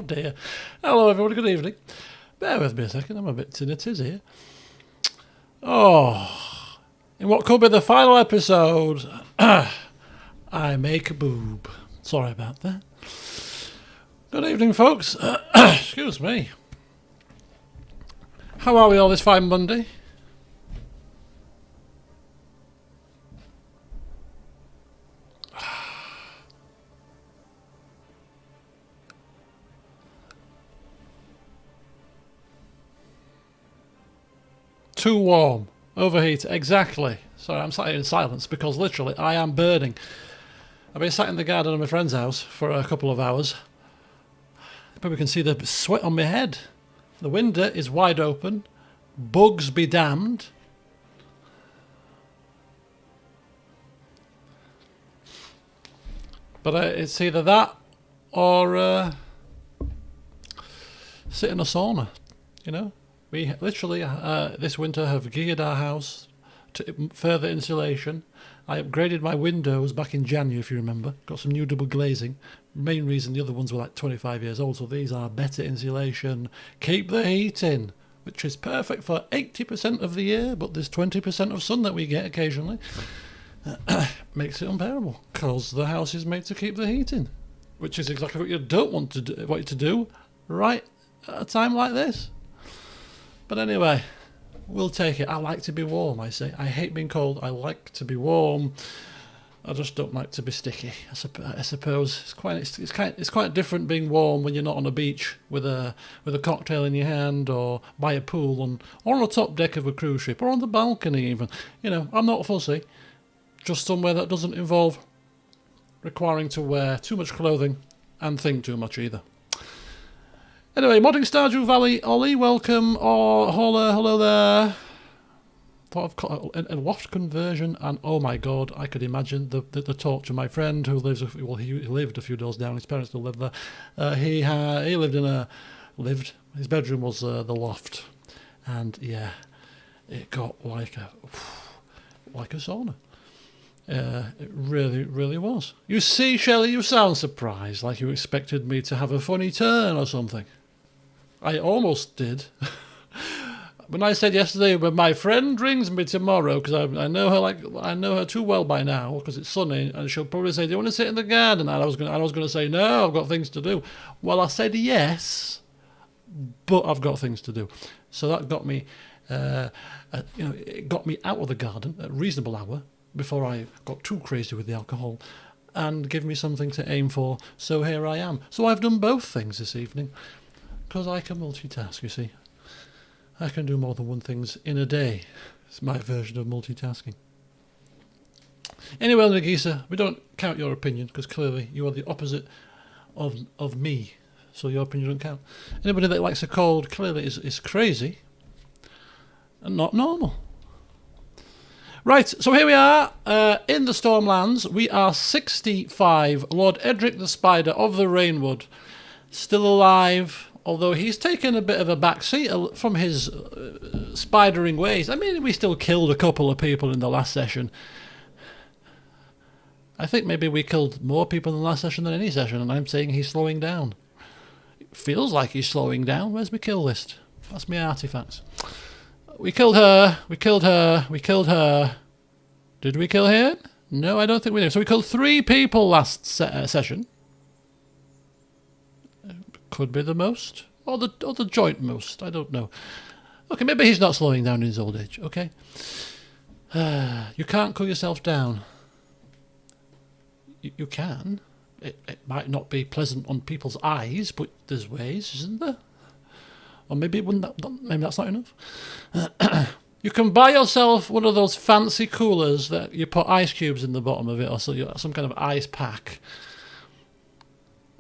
dear. Hello everyone, good evening. Bear with me a second, I'm a bit tinnitus here. Oh, in what could be the final episode, I make a boob. Sorry about that. Good evening, folks. Excuse me. How are we all this fine Monday? Too warm. Overheat. Exactly. Sorry, I'm sat here in silence because literally I am burning. I've been sat in the garden of my friend's house for a couple of hours. Probably can see the sweat on my head. The window is wide open. Bugs be damned. But it's either that or sit in a sauna, you know. We literally, this winter, have geared our house to further insulation. I upgraded my windows back in January, if you remember. Got some new double glazing. Main reason the other ones were like 25 years old, so these are better insulation. Keep the heat in, which is perfect for 80% of the year, but there's 20% of sun that we get occasionally. Makes it unbearable, because the house is made to keep the heat in, which is exactly what you don't want to do right at a time like this. But anyway, we'll take it. I like to be warm, I say. I hate being cold. I like to be warm. I just don't like to be sticky. I suppose it's quite different being warm when you're not on a beach with a cocktail in your hand, or by a pool, or on the top deck of a cruise ship, or on the balcony even. You know, I'm not fussy. Just somewhere that doesn't involve requiring to wear too much clothing and think too much either. Anyway, Modding Stardew Valley, Ollie, welcome. Or hello there. Thought of a loft conversion, and oh my god, I could imagine the talk to my friend who lives. Well, he lived a few doors down. His parents still live there. He lived. His bedroom was the loft, and yeah, it got like a sauna. It really, really was. You see, Shelley, you sound surprised, like you expected me to have a funny turn or something. I almost did. When I said yesterday, when my friend rings me tomorrow, because I know her too well by now, because it's sunny, and she'll probably say, "Do you want to sit in the garden?" And I was going to say, "No, I've got things to do." Well, I said yes, but I've got things to do. So that got me, it got me out of the garden at a reasonable hour before I got too crazy with the alcohol, and give me something to aim for. So here I am. So I've done both things this evening, because I can multitask, you see. I can do more than one things in a day. It's my version of multitasking. Anyway, Nagisa, we don't count your opinion, because clearly you are the opposite of me, so your opinion doesn't count. Anybody that likes a cold clearly is crazy and not normal. Right, so here we are, in the Stormlands. We are 65. Lord Edric the Spider of the Rainwood, still alive, although he's taken a bit of a backseat from his spidering ways. I mean, we still killed a couple of people in the last session. I think maybe we killed more people in the last session than any session, and I'm saying he's slowing down. It feels like he's slowing down. Where's my kill list? That's my artifacts. We killed her. We killed her. We killed her. Did we kill him? No, I don't think we did. So we killed 3 people last session. Could be the most, or the joint most. I don't know. Okay, maybe he's not slowing down in his old age. Okay. You can't cool yourself down. You can. It might not be pleasant on people's eyes, but there's ways, isn't there? Or maybe maybe that's not enough. You can buy yourself one of those fancy coolers that you put ice cubes in the bottom of it, or some kind of ice pack.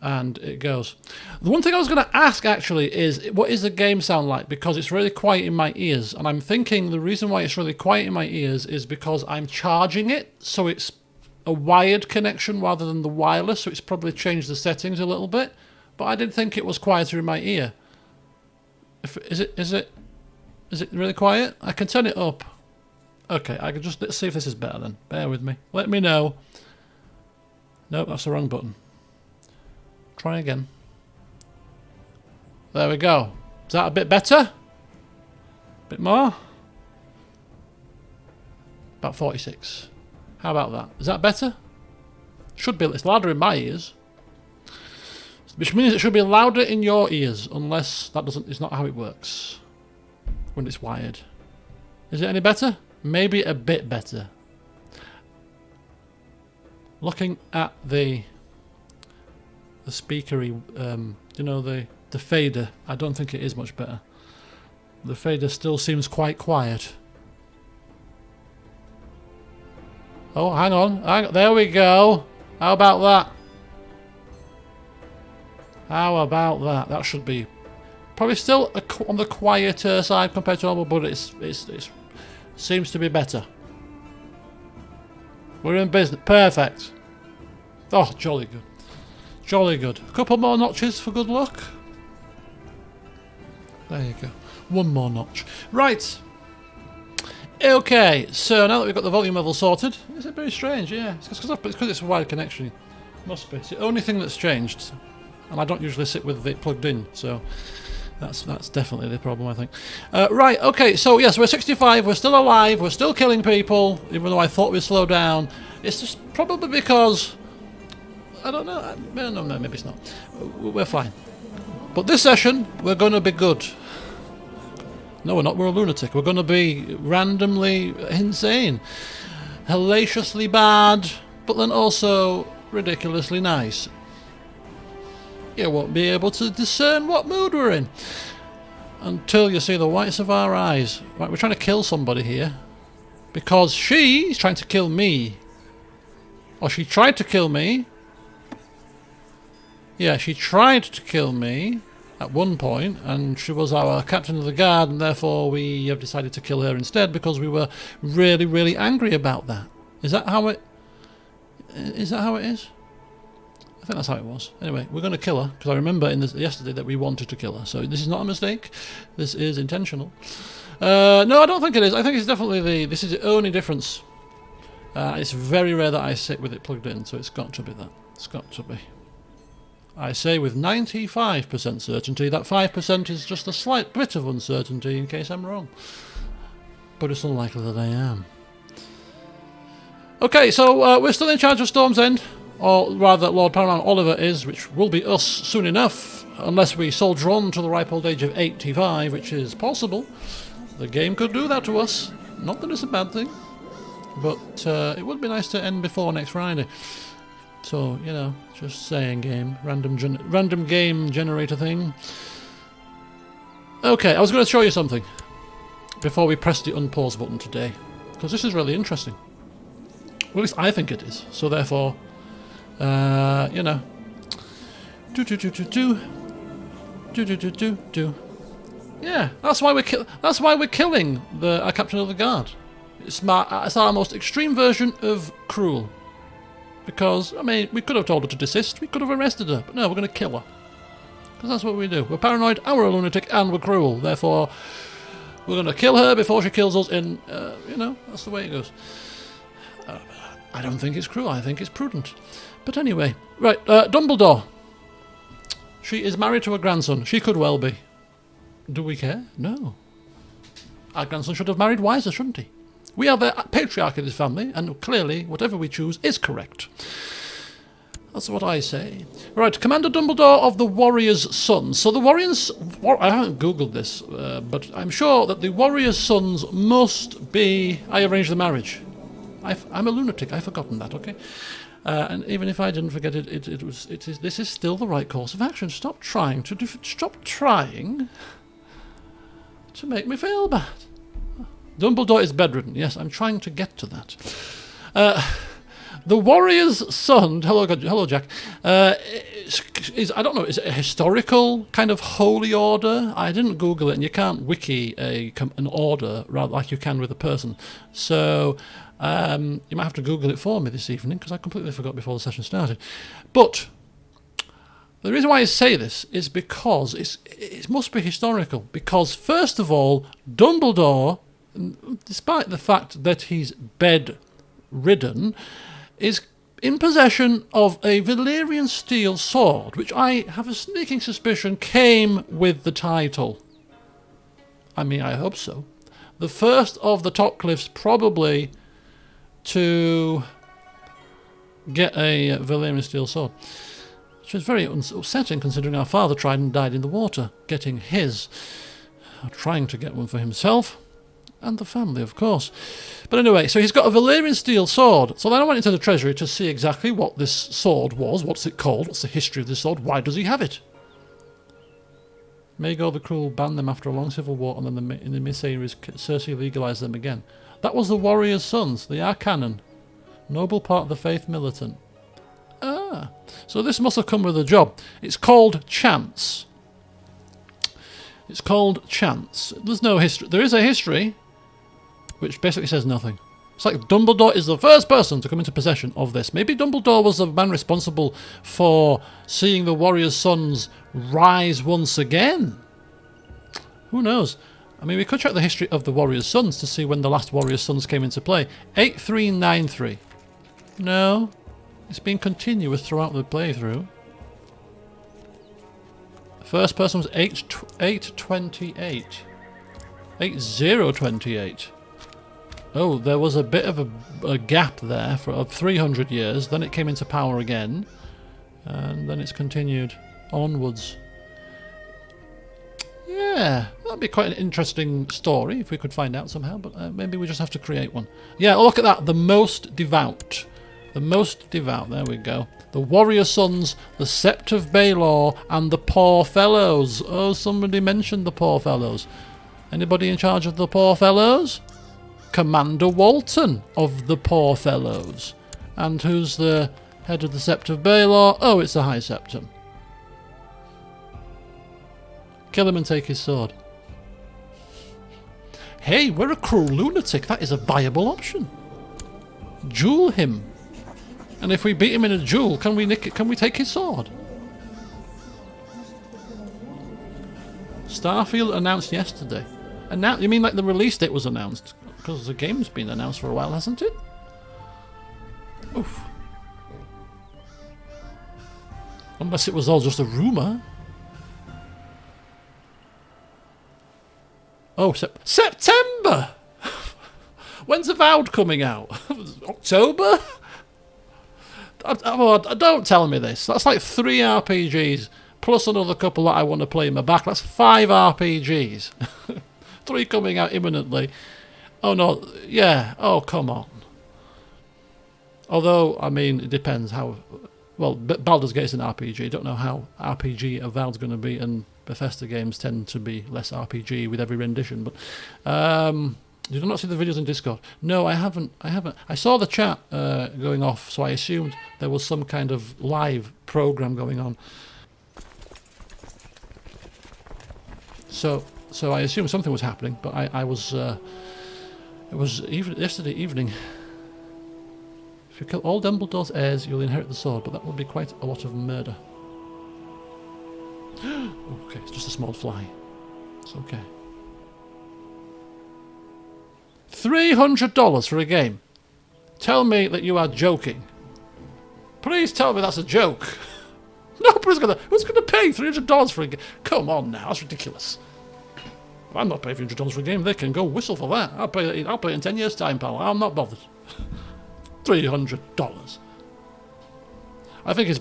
And it goes. The one thing I was going to ask, actually, is what is the game sound like? Because it's really quiet in my ears. And I'm thinking the reason why it's really quiet in my ears is because I'm charging it, so it's a wired connection rather than the wireless, so it's probably changed the settings a little bit. But I didn't think it was quieter in my ear. Is it really quiet? I can turn it up. Okay, let's see if this is better then. Bear with me. Let me know. Nope, that's the wrong button. Try again. There we go. Is that a bit better? Bit more? About 46. How about that? Is that better? Should be. It's louder in my ears. Which means it should be louder in your ears, unless that doesn't. It's not how it works when it's wired. Is it any better? Maybe a bit better. Looking at the speakery, you know, the fader, I don't think it is much better. The fader still seems quite quiet. Oh, hang on. There we go. How about that? How about that? That should be probably still on the quieter side compared to normal, but it seems to be better. We're in business. Perfect. Oh, jolly good. Jolly good. A couple more notches for good luck. There you go. One more notch. Right. Okay, so now that we've got the volume level sorted, is it very strange? Yeah, it's because it's a wired connection. Must be. It's the only thing that's changed. And I don't usually sit with it plugged in, so that's definitely the problem, I think. Right, okay, so yes, we're 65, we're still alive, we're still killing people, even though I thought we'd slow down. It's just probably because, I don't know, no, maybe it's not. We're fine. But this session, we're going to be good. No, we're not, we're a lunatic. We're going to be randomly insane. Hellaciously bad, but then also ridiculously nice. You won't be able to discern what mood we're in until you see the whites of our eyes. Right, we're trying to kill somebody here because she's trying to kill me. Or she tried to kill me. Yeah, she tried to kill me at one point, and she was our captain of the guard, and therefore we have decided to kill her instead because we were really, really angry about that. Is that how it is? I think that's how it was. Anyway, we're going to kill her, because I remember yesterday that we wanted to kill her. So this is not a mistake. This is intentional. No, I don't think it is. I think it's definitely this is the only difference. It's very rare that I sit with it plugged in, so it's got to be that. It's got to be. I say with 95% certainty that 5% is just a slight bit of uncertainty in case I'm wrong. But it's unlikely that I am. Okay, so we're still in charge of Storm's End. Or rather, Lord Paramount Oliver is, which will be us soon enough, unless we soldier on to the ripe old age of 85, which is possible. The game could do that to us. Not that it's a bad thing, but it would be nice to end before next Friday. So, you know, just saying, game. Random game generator thing. Okay, I was going to show you something before we press the unpause button today, because this is really interesting. Well, at least I think it is. So therefore, you know, yeah, that's why we're killing our captain of the guard. It's our most extreme version of cruel. Because, I mean, we could have told her to desist, we could have arrested her, but no, we're going to kill her. Because that's what we do. We're paranoid, and we're a lunatic, and we're cruel. Therefore, we're going to kill her before she kills us in, you know, that's the way it goes. I don't think it's cruel, I think it's prudent. But anyway, right, Dumbledore. She is married to a grandson. She could well be. Do we care? No. Our grandson should have married wiser, shouldn't he? We are the patriarch of this family, and clearly, whatever we choose is correct. That's what I say. Right, Commander Dumbledore of the Warrior's Sons. So the Warrior's... I haven't Googled this, but I'm sure that the Warrior's Sons must be... I arranged the marriage. I'm a lunatic, I've forgotten that, okay? And even if I didn't forget it, this is still the right course of action. Stop trying to make me feel bad. Dumbledore is bedridden. Yes, I'm trying to get to that. The Warrior's Son, hello Jack, is, I don't know, is it a historical kind of holy order? I didn't Google it, and you can't wiki an order rather like you can with a person. So you might have to Google it for me this evening, because I completely forgot before the session started. But the reason why I say this is because it must be historical. Because first of all, Dumbledore, despite the fact that he's bedridden, is in possession of a Valyrian steel sword, which I have a sneaking suspicion came with the title. I mean, I hope so. The first of the Topcliffs probably to get a Valyrian steel sword. Which is very upsetting considering our father tried and died in the water, getting his. Trying to get one for himself. And the family, of course. But anyway, so he's got a Valyrian steel sword. So then I went into the treasury to see exactly what this sword was. What's it called? What's the history of this sword? Why does he have it? Maegor the Cruel banned them after a long civil war, and then in the mid-series, Cersei legalised them again. That was the warrior's sons, the Arcanon. Noble part of the faith militant. Ah, so this must have come with a job. It's called Chance. It's called Chance. There's no history. There is a history, which basically says nothing. It's like Dumbledore is the first person to come into possession of this. Maybe Dumbledore was the man responsible for seeing the warrior's sons rise once again. Who knows? I mean, we could check the history of the warrior's sons to see when the last warrior's sons came into play. 8393. No. It's been continuous throughout the playthrough. The first person was 828. 8028. Oh, there was a bit of a gap there of 300 years. Then it came into power again. And then it's continued onwards. Yeah, that'd be quite an interesting story if we could find out somehow. But maybe we just have to create one. Yeah, look at that. The most devout. The most devout, there we go. The warrior sons, the Sept of Baelor, and the poor fellows. Oh, somebody mentioned the poor fellows. Anybody in charge of the poor fellows? Commander Walton of the poor fellows. And who's the head of the Sept of Baelor? Oh, it's the High Septon. Kill him and take his sword. Hey, we're a cruel lunatic. That is a viable option. Duel him. And if we beat him in a duel, can we nick it? Can we take his sword? Starfield announced yesterday. You mean like the release date was announced? Because the game's been announced for a while, hasn't it? Oof. Unless it was all just a rumour. Oh, September! When's Avowed coming out? October? Don't tell me this. That's like 3 RPGs plus another couple that I want to play in my back. That's 5 RPGs. 3 coming out imminently. Oh no, yeah. Oh, come on. Although, I mean, it depends how. Well, Baldur's Gate's an RPG. Don't know how RPG Avowed's going to be, and Bethesda games tend to be less RPG with every rendition. But did you not see the videos in Discord? No, I haven't. I saw the chat going off, so I assumed there was some kind of live program going on. So I assumed something was happening, but I was. It was yesterday evening. If you kill all Dumbledore's heirs, you'll inherit the sword, but that would be quite a lot of murder. Okay, it's just a small fly. It's okay. $300 for a game. Tell me that you are joking. Please tell me that's a joke. Nobody's gonna. Who's gonna pay $300 for a game? Come on now, that's ridiculous. I'm not paying $300 for a game. They can go whistle for that. I'll pay it in 10 years' time, pal. I'm not bothered. $300. I think he's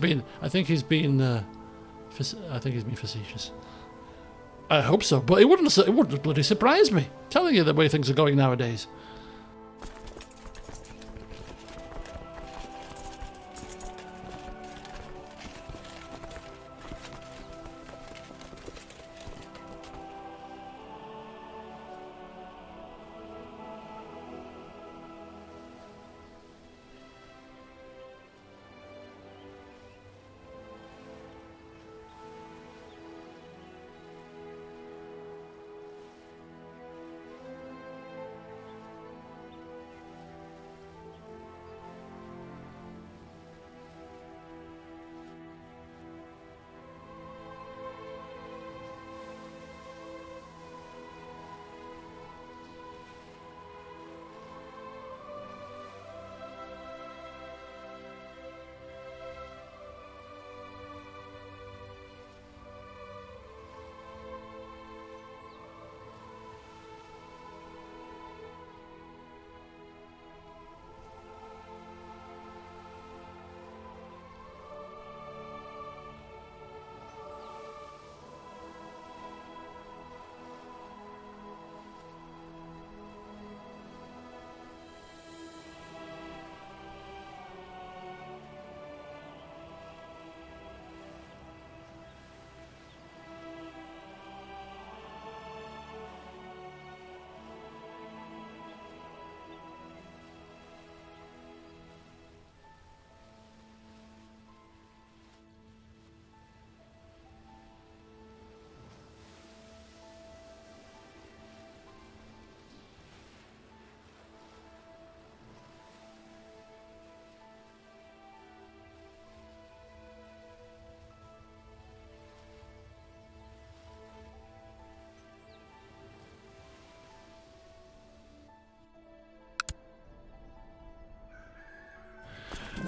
been facetious. I hope so, but it wouldn't bloody surprise me. I'm telling you the way things are going nowadays.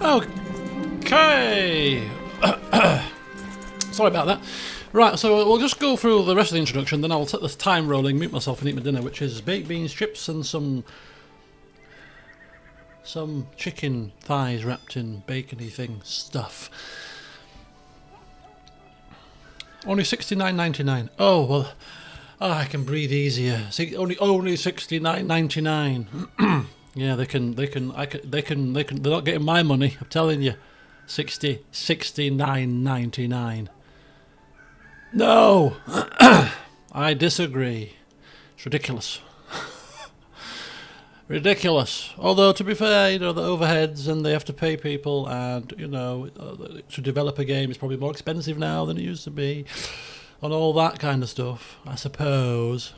Okay. Sorry about that. Right, so we'll just go through the rest of the introduction, then I'll set this time rolling, mute myself and eat my dinner, which is baked beans, chips and some chicken thighs wrapped in bacony thing stuff. Only $69.99. Oh, well, I can breathe easier. See, only $69.99. Yeah, they're not getting my money, I'm telling you. $69.99. No! I disagree. It's ridiculous. Ridiculous. Although, to be fair, you know, the overheads and they have to pay people and, you know, to develop a game is probably more expensive now than it used to be. And all that kind of stuff, I suppose.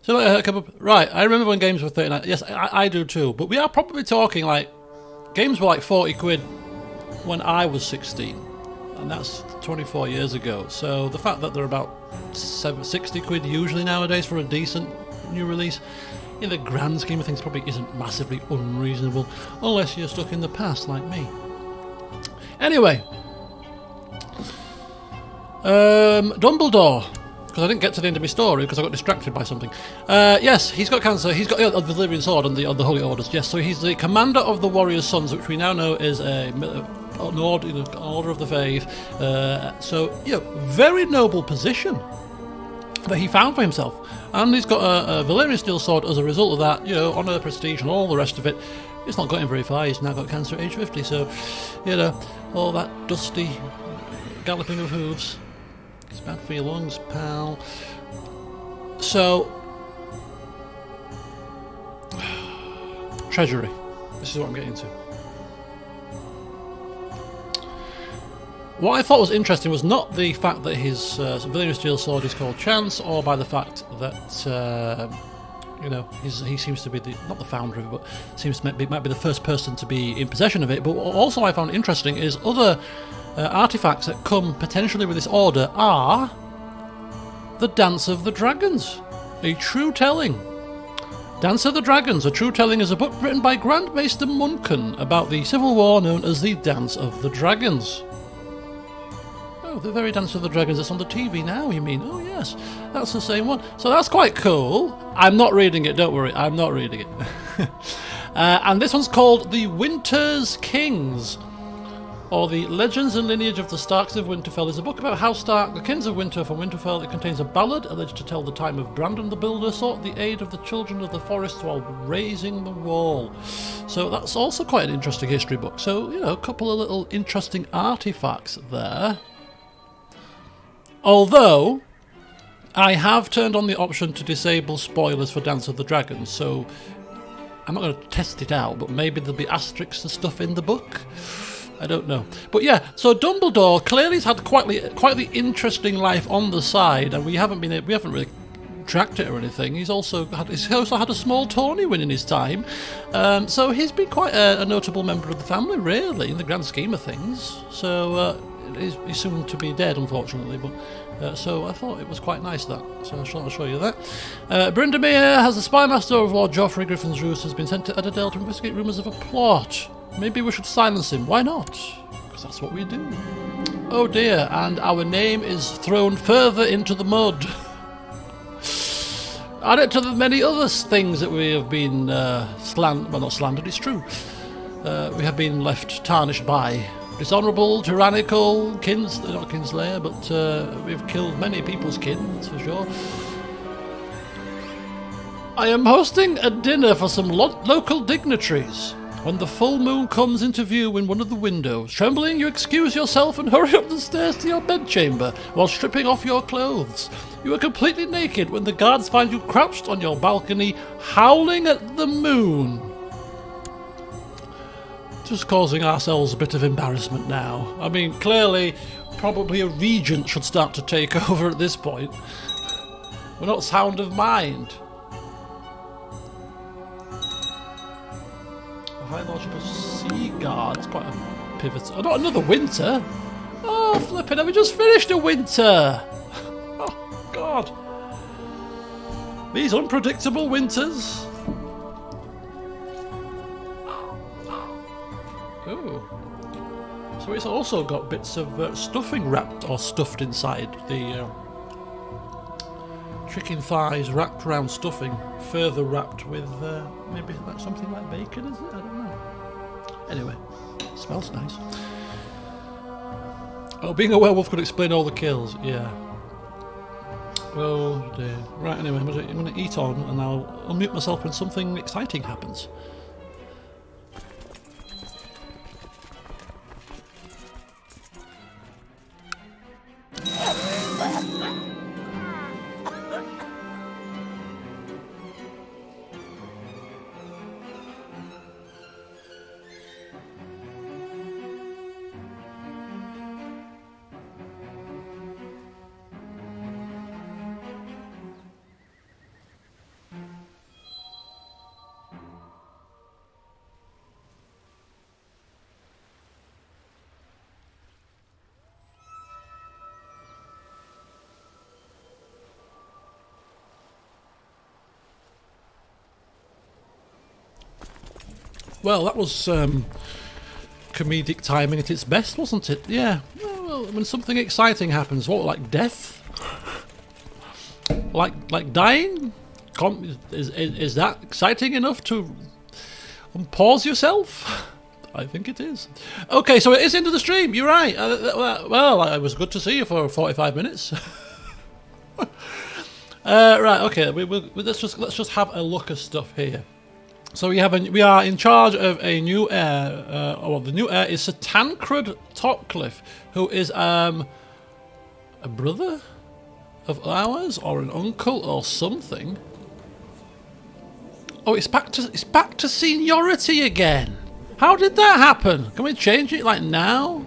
So, right, I remember when games were 39. Yes, I do too. But we are probably talking like, games were like 40 quid when I was 16. And that's 24 years ago. So the fact that they're about 60 quid usually nowadays for a decent new release, in the grand scheme of things, probably isn't massively unreasonable, unless you're stuck in the past like me. Anyway, Dumbledore, because I didn't get to the end of my story because I got distracted by something. Yes, he's got cancer. He's got the Valyrian sword and the Holy Orders. Yes, so he's the commander of the Warriors' Sons, which we now know is an order of the faith. So, you know, very noble position that he found for himself. And he's got a Valyrian steel sword as a result of that, you know, honour, prestige and all the rest of it. It's not got him very far. He's now got cancer at age 50. So, you know, all that dusty galloping of hooves. It's bad for your lungs, pal. So, Treasury. This is what I'm getting to. What I thought was interesting was not the fact that his Valyrian steel sword is called Chance, or by the fact that you know, he seems to be not the founder of it, but seems to might be the first person to be in possession of it. But what also I found interesting is other artifacts that come potentially with this order are the Dance of the Dragons, a true telling. Dance of the Dragons, a true telling, is a book written by Grand Maester Munchen about the civil war known as the Dance of the Dragons. Oh, the very Dance of the Dragons that's on the TV now, you mean? Oh, yes, that's the same one. So that's quite cool. I'm not reading it, don't worry, I'm not reading it. And this one's called The Winter's Kings, or The Legends and Lineage of the Starks of Winterfell. Is a book about how Stark, the Kings of Winter from Winterfell. It contains a ballad alleged to tell the time of Brandon the Builder sought the aid of the children of the forest while raising the wall. So that's also quite an interesting history book. So, you know, a couple of little interesting artifacts there. Although, I have turned on the option to disable spoilers for Dance of the Dragons, so I'm not going to test it out, but maybe there'll be asterisks and stuff in the book. I don't know. But yeah, so Dumbledore clearly has had quite the interesting life on the side, and we haven't really tracked it or anything. He's also had a small tourney win in his time, so he's been quite a notable member of the family, really, in the grand scheme of things. So he's soon to be dead, unfortunately, but so I thought it was quite nice that. So I'll show you that. Brindamere has the spymaster of Lord Joffrey Griffin's Roost has been sent to Ederdale to investigate rumours of a plot. Maybe we should silence him. Why not? Because that's what we do. Oh dear, and our name is thrown further into the mud. Add it to the many other things that we have been well, not slandered, it's true. We have been left tarnished by. Dishonourable, tyrannical, not kinslayer, but we've killed many people's kin, that's for sure. I am hosting a dinner for some local dignitaries. When the full moon comes into view in one of the windows, trembling, you excuse yourself and hurry up the stairs to your bedchamber while stripping off your clothes. You are completely naked when the guards find you crouched on your balcony, howling at the moon. Just causing ourselves a bit of embarrassment now. I mean, clearly, probably a regent should start to take over at this point. We're not sound of mind. A High Lordship of Sea Guard. It's quite a pivot. Oh, not another winter. Oh, flipping, have we just finished a winter? Oh, God. These unpredictable winters. Oh. So it's also got bits of stuffing wrapped or stuffed inside the chicken thighs, wrapped around stuffing, further wrapped with maybe like something like bacon, is it? I don't know. Anyway, smells nice. Oh, being a werewolf could explain all the kills. Yeah. Oh dear. Right, anyway, I'm going to eat on and I'll unmute myself when something exciting happens. Well, that was comedic timing at its best, wasn't it? Yeah. Well, when something exciting happens, what, like death? like dying? Is that exciting enough to unpause yourself? I think it is. Okay, so it is into the stream. You're right. Well, it was good to see you for 45 minutes. Right. Okay. Let's just have a look at stuff here. So we are in charge of a new heir. Well, the new heir is Sir Tancred Topcliffe, who is a brother of ours or an uncle or something. Oh, it's back to seniority again. How did that happen? Can we change it like now?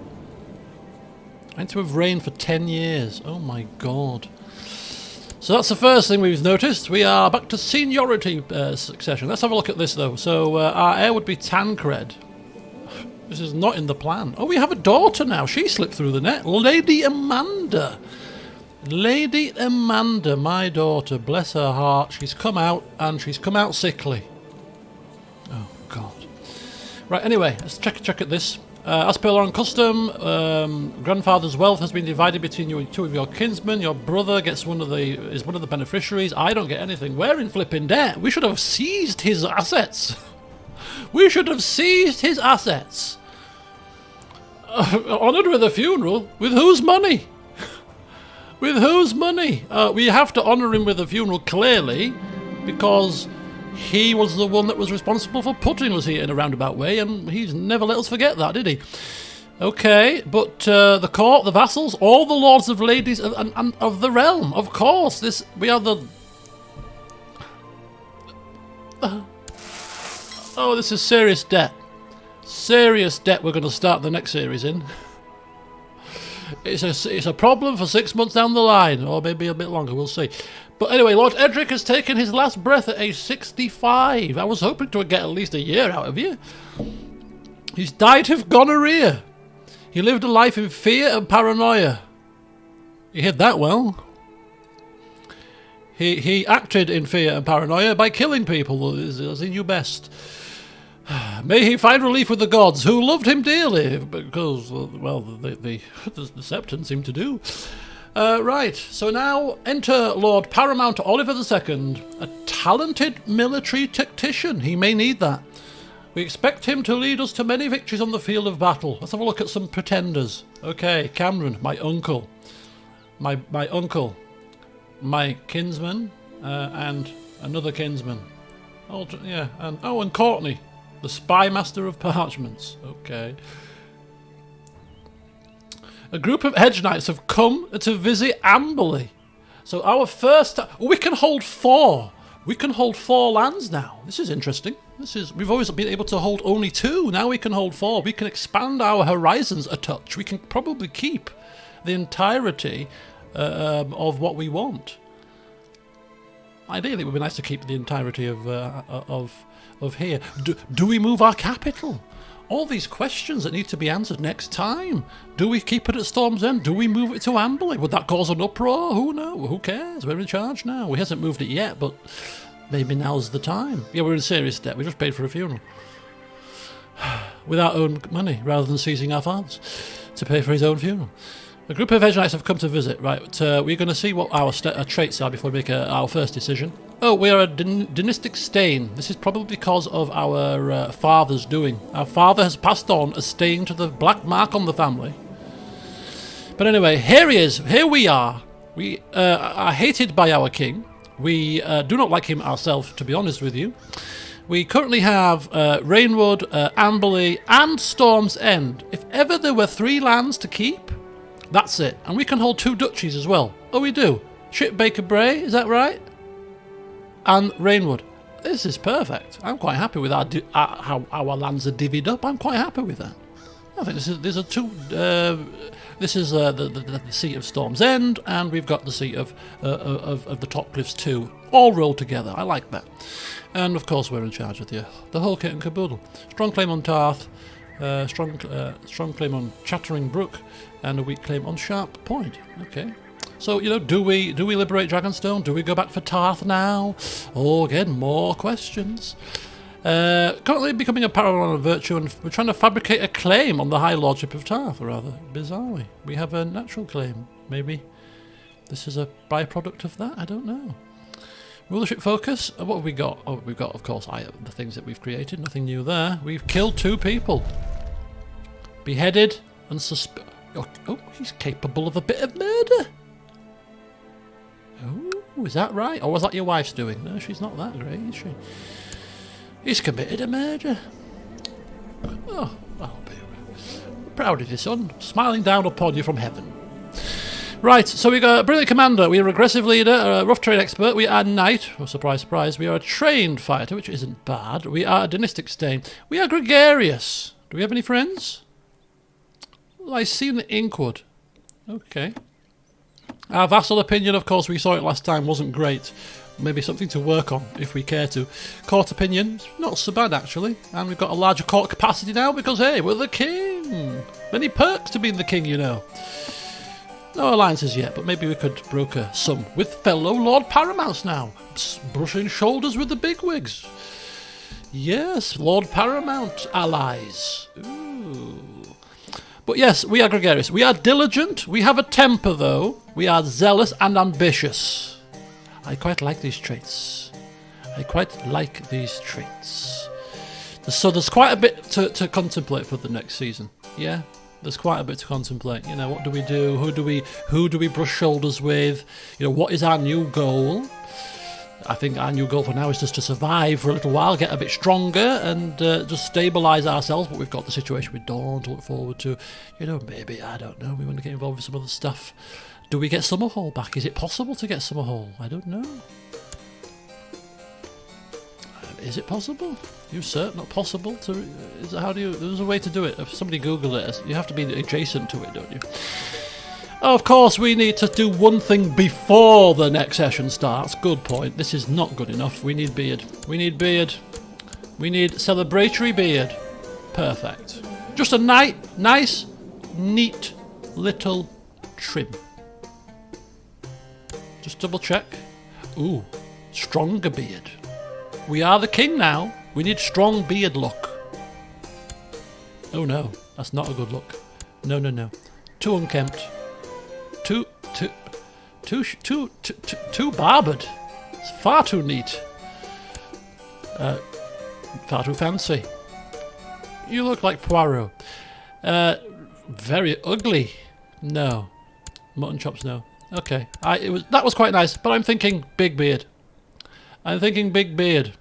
I need to have reigned for 10 years. Oh my god. So that's the first thing we've noticed. We are back to seniority succession. Let's have a look at this though. So our heir would be Tancred. This is not in the plan. Oh, we have a daughter now. She slipped through the net. Lady Amanda. Lady Amanda, my daughter. Bless her heart. She's come out and she's come out sickly. Oh, God. Right, anyway, let's check at this. As per law and custom, grandfather's wealth has been divided between you and two of your kinsmen. Your brother is one of the beneficiaries. I don't get anything. We're in flipping debt. We should have seized his assets. We should have seized his assets. Honoured with a funeral? With whose money? With whose money? We have to honour him with a funeral, clearly, because he was the one that was responsible for putting us here in a roundabout way, and he's never let us forget that, did he? Okay, but the court, the vassals, all the lords of ladies of the realm, of course, we are the... Oh, this is serious debt. Serious debt we're going to start the next series in. It's a problem for 6 months down the line, or maybe a bit longer, we'll see. But anyway, Lord Edric has taken his last breath at age 65. I was hoping to get at least a year out of you. He's died of gonorrhea. He lived a life in fear and paranoia. He hid that well. He acted in fear and paranoia by killing people, as he knew best. May he find relief with the gods, who loved him dearly, because, well, the Septon seemed to do. Right, so now enter Lord Paramount Oliver II, a talented military tactician. He may need that. We expect him to lead us to many victories on the field of battle. Let's have a look at some pretenders. Okay, Cameron, my uncle. My uncle. My kinsman, and another kinsman. Oh, yeah, and Courtney, the spy master of parchments. Okay. A group of hedge knights have come to visit Amberley. So our first... we can hold 4. We can hold 4 lands now. This is interesting. We've always been able to hold only 2. Now we can hold 4. We can expand our horizons a touch. We can probably keep the entirety of what we want. Ideally, it would be nice to keep the entirety of here. Do we move our capital? All these questions that need to be answered next time. Do we keep it at Storm's End? Do we move it to Amberley? Would that cause an uproar? Who knows? Who cares? We're in charge now. We hasn't moved it yet, but maybe now's the time. Yeah, we're in serious debt. We just paid for a funeral. with our own money rather than seizing our father's to pay for his own funeral. A group of Edge Knights have come to visit. Right, we're going to see what our traits are before we make our first decision. Oh, we are a dynastic stain. This is probably because of our father's doing. Our father has passed on a stain to the black mark on the family. But anyway, here he is. Here we are. We are hated by our king. We do not like him ourselves, to be honest with you. We currently have Rainwood, Amberley, and Storm's End. If ever there were 3 lands to keep, that's it. And we can hold 2 duchies as well. Oh, we do. Shipbaker Bray, is that right? And Rainwood. This is perfect. I'm quite happy with how our lands are divvied up. I'm quite happy with that. I think these are 2. This is the seat of Storm's End, and we've got the seat of the Top Cliffs too, all rolled together. I like that. And of course, we're in charge of the whole kit and caboodle. Strong claim on Tarth, strong claim on Chattering Brook, and a weak claim on Sharp Point. Okay. So, you know, do we liberate Dragonstone? Do we go back for Tarth now? Oh, again, more questions. Currently becoming a paragon of virtue, and we're trying to fabricate a claim on the High Lordship of Tarth, rather bizarrely. We have a natural claim. Maybe this is a byproduct of that? I don't know. Rulership focus. What have we got? Oh, we've got, of course, the things that we've created. Nothing new there. We've killed 2 people. Beheaded and Oh, he's capable of a bit of murder. Oh, is that right? Or was that your wife's doing? No, she's not that great, is she? He's committed a murder. Oh, I'll be proud of you, son. Smiling down upon you from heaven. Right, so we got a brilliant commander. We are an aggressive leader, a rough trade expert. We are a knight. Oh, surprise, surprise. We are a trained fighter, which isn't bad. We are a dynastic stain. We are gregarious. Do we have any friends? Well, I see the Inkwood. Okay. Our vassal opinion, of course, we saw it last time, wasn't great. Maybe something to work on, if we care to. Court opinion, not so bad, actually. And we've got a larger court capacity now because, hey, we're the king. Many perks to being the king, you know. No alliances yet, but maybe we could broker some with fellow Lord Paramounts now. Brushing shoulders with the bigwigs. Yes, Lord Paramount allies. Ooh. But yes, we are gregarious. We are diligent. We have a temper, though. We are zealous and ambitious. I quite like these traits. I quite like these traits. So there's quite a bit to contemplate for the next season. Yeah, there's quite a bit to contemplate. You know, what do we do? Who do we brush shoulders with? You know, what is our new goal? I think our new goal for now is just to survive for a little while, get a bit stronger, and just stabilise ourselves. But we've got the situation with Dawn to look forward to. You know, maybe, I don't know, we want to get involved with some other stuff. Do we get Summerhall back? Is it possible to get Summerhall? I don't know. Is it possible? You certain not possible to? Is it, how do you? There's a way to do it. If somebody Google it, you have to be adjacent to it, don't you? Of course, we need to do one thing before the next session starts. Good point. This is not good enough. We need beard. We need beard. We need celebratory beard. Perfect. Just a nice, neat little trim. Just double check. Ooh, stronger beard. We are the king now. We need strong beard look. Oh no, that's not a good look. No. Too unkempt. Too barbered. It's far too neat. Far too fancy. You look like Poirot. Very ugly. No. Mutton chops, no. Okay. That was quite nice, but I'm thinking big beard. I'm thinking big beard.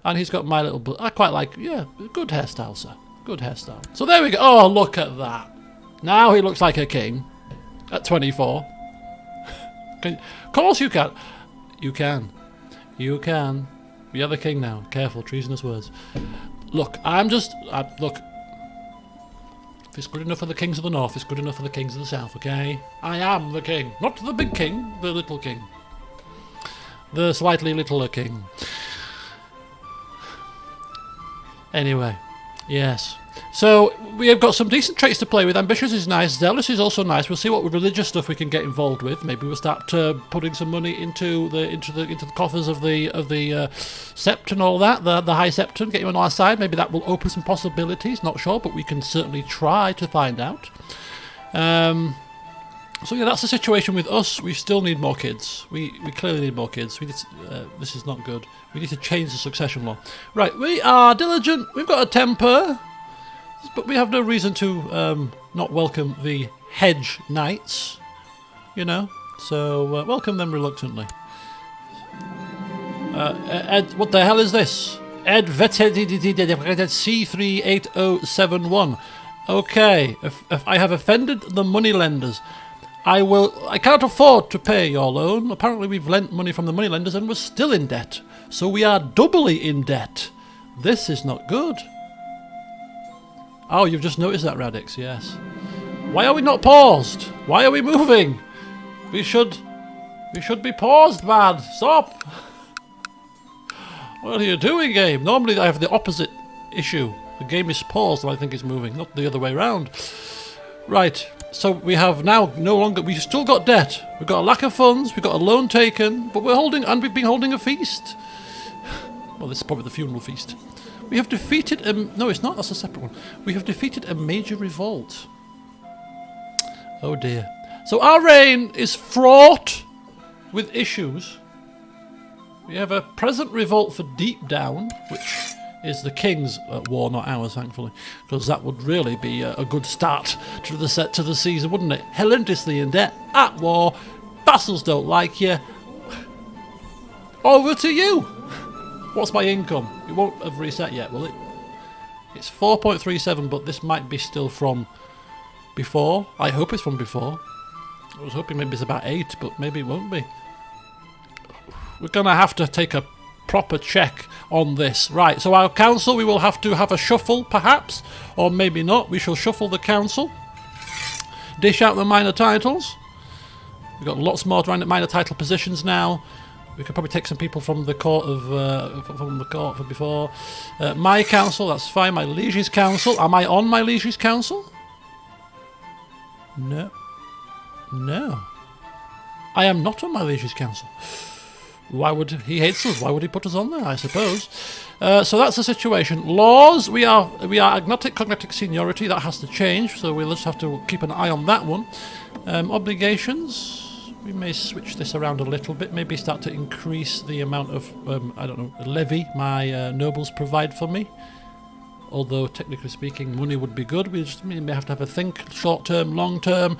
And he's got my little... I quite like... Yeah, good hairstyle, sir. Good hairstyle. So there we go. Oh, look at that. Now he looks like a king. At 24. Of course you can. You can. You can. We are the king now. Careful, treasonous words. Look, look. If it's good enough for the kings of the north, it's good enough for the kings of the south, okay? I am the king. Not the big king, the little king. The slightly littler king. Anyway, yes. So we have got some decent traits to play with. Ambitious is nice. Zealous is also nice. We'll see what religious stuff we can get involved with. Maybe we'll start putting some money into the coffers of the sept and all that. The high septon, get you on our side. Maybe that will open some possibilities. Not sure, but we can certainly try to find out. So yeah, that's the situation with us. We still need more kids. We clearly need more kids. We need to, this is not good. We need to change the succession law. Right, we are diligent. We've got a temper. But we have no reason to not welcome the hedge knights, you know. So welcome them reluctantly. Ed, what the hell is this? Ed C38071. Okay, if I have offended the moneylenders, I can't afford to pay your loan. Apparently we've lent money from the moneylenders and we're still in debt. So we are doubly in debt. This is not good. Oh, you've just noticed that, Radix, yes. Why are we not paused? Why are we moving? We should be paused, man. Stop. What are you doing, game? Normally I have the opposite issue. The game is paused and I think it's moving, not the other way around. Right, so we have now no longer... We've still got debt. We've got a lack of funds. We've got a loan taken. But we've been holding a feast. Well, this is probably the funeral feast. We have defeated a... No, it's not. That's a separate one. We have defeated a major revolt. Oh, dear. So our reign is fraught with issues. We have a present revolt for Deep Down, which is the king's war, not ours, thankfully. Because that would really be a good start to the season, wouldn't it? Horrendously in debt, at war, vassals don't like you. Over to you. What's my income? It won't have reset yet, will it? It's 4.37, but this might be still from before. I hope it's from before. I was hoping maybe it's about 8, but maybe it won't be. We're going to have to take a proper check on this. Right, so our council, we will have to have a shuffle, perhaps, or maybe not. We shall shuffle the council. Dish out the minor titles. We've got lots more minor title positions now. We could probably take some people from the court from before. My council, that's fine. My liege's council. Am I on my liege's council? No. No. I am not on my liege's council. Why would he hates us? Why would he put us on there? I suppose. So that's the situation. Laws. We are agnostic cognitic seniority. That has to change. So we'll just have to keep an eye on that one. Obligations. We may switch this around a little bit, maybe start to increase the amount of, I don't know, levy my nobles provide for me. Although, technically speaking, money would be good. We just may have to have a think, short-term, long-term.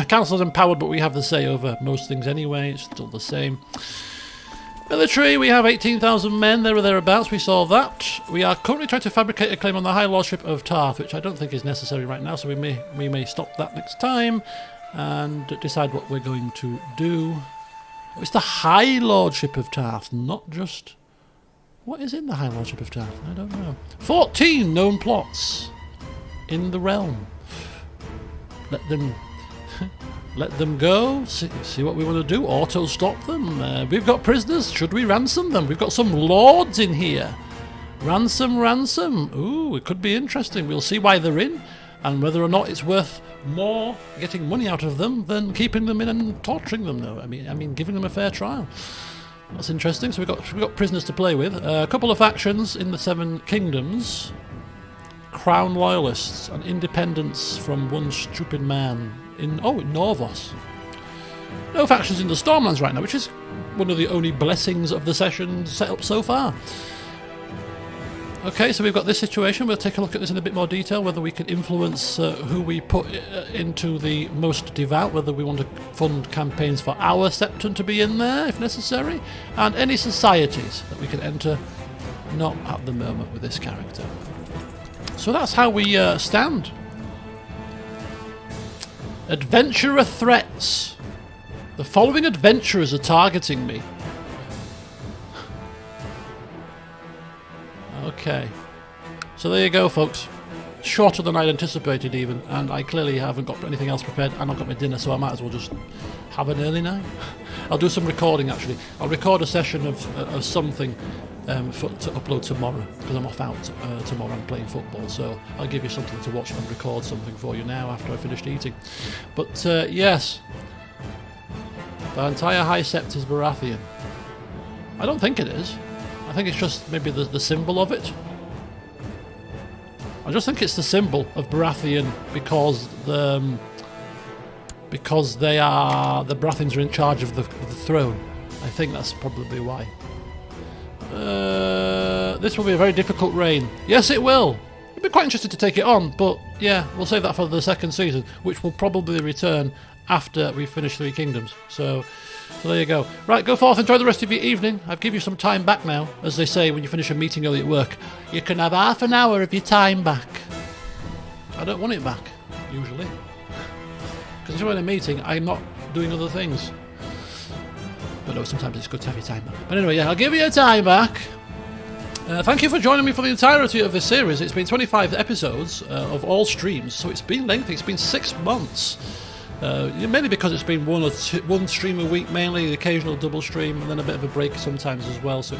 Council's empowered, but we have the say over most things anyway. It's still the same. Military, we have 18,000 men, there or thereabouts. We saw that. We are currently trying to fabricate a claim on the High Lordship of Tarth, which I don't think is necessary right now, so we may stop that next time. And decide what we're going to do. It's the High Lordship of Tarth, not just... What is in the High Lordship of Tarth? I don't know. 14 known plots in the realm. Let them go. See what we want to do. Auto stop them. We've got prisoners. Should we ransom them? We've got some lords in here. Ransom. Ooh, it could be interesting. We'll see why they're in and whether or not it's worth more getting money out of them than keeping them in and torturing them. No, I mean giving them a fair trial. That's interesting. So we've got prisoners to play with. A couple of factions in the 7 Kingdoms. Crown Loyalists and independents from one stupid man in Norvos. No factions in the Stormlands right now, which is one of the only blessings of the session set up so far. Okay, so we've got this situation. We'll take a look at this in a bit more detail, whether we can influence who we put into the most devout, whether we want to fund campaigns for our septon to be in there, if necessary, and any societies that we can enter, not at the moment with this character. So that's how we stand. Adventurer threats. The following adventurers are targeting me. Okay, so there you go, folks. Shorter than I'd anticipated even, and I clearly haven't got anything else prepared, and I've got my dinner, so I might as well just have an early night. I'll do some recording, actually. I'll record a session of something to upload tomorrow, because I'm off out tomorrow. I'm playing football, so I'll give you something to watch and record something for you now after I finished eating. But yes, the entire high sept is Baratheon. I don't think it is. I think it's just maybe the symbol of it. I just think it's the symbol of Baratheon because the Baratheons are in charge of the throne. I think that's probably why. This will be a very difficult reign. Yes, it will. I'd be quite interested to take it on, but yeah, we'll save that for the second season, which will probably return after we finish Three Kingdoms. So there you go. Right, go forth, enjoy the rest of your evening. I've given you some time back now, as they say when you finish a meeting early at work. You can have half an hour of your time back. I don't want it back, usually. Because when I'm in a meeting, I'm not doing other things. But no, sometimes it's good to have your time back. But anyway, yeah, I'll give you your time back. Thank you for joining me for the entirety of this series. It's been 25 episodes of all streams, so it's been lengthy. It's been 6 months. Mainly because it's been one stream a week, mainly the occasional double stream, and then a bit of a break sometimes as well. So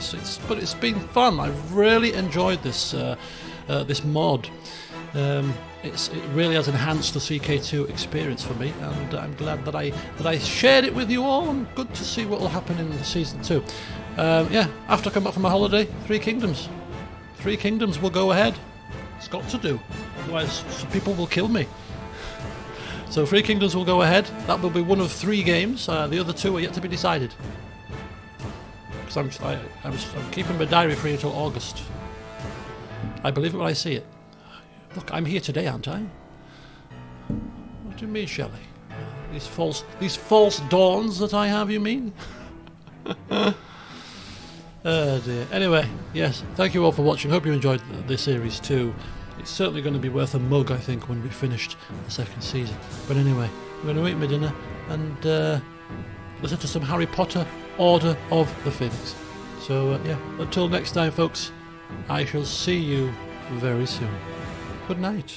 but it's been fun. I've really enjoyed this this mod. It really has enhanced the CK2 experience for me, and I'm glad that I shared it with you all. And good to see what will happen in season 2. Yeah, after I come back from my holiday, Three Kingdoms. Three Kingdoms will go ahead. It's got to do, otherwise some people will kill me. So Three Kingdoms will go ahead. That will be one of 3 games. The other 2 are yet to be decided. Because I'm keeping my diary free until August. I believe it when I see it. Look, I'm here today, aren't I? What do you mean, Shelley? These false dawns that I have, you mean? Oh dear. Anyway, yes, thank you all for watching. Hope you enjoyed this series too. It's certainly going to be worth a mug, I think, when we've finished the second season. But anyway, I'm going to eat my dinner and listen to some Harry Potter Order of the Phoenix. So yeah, until next time, folks, I shall see you very soon. Good night.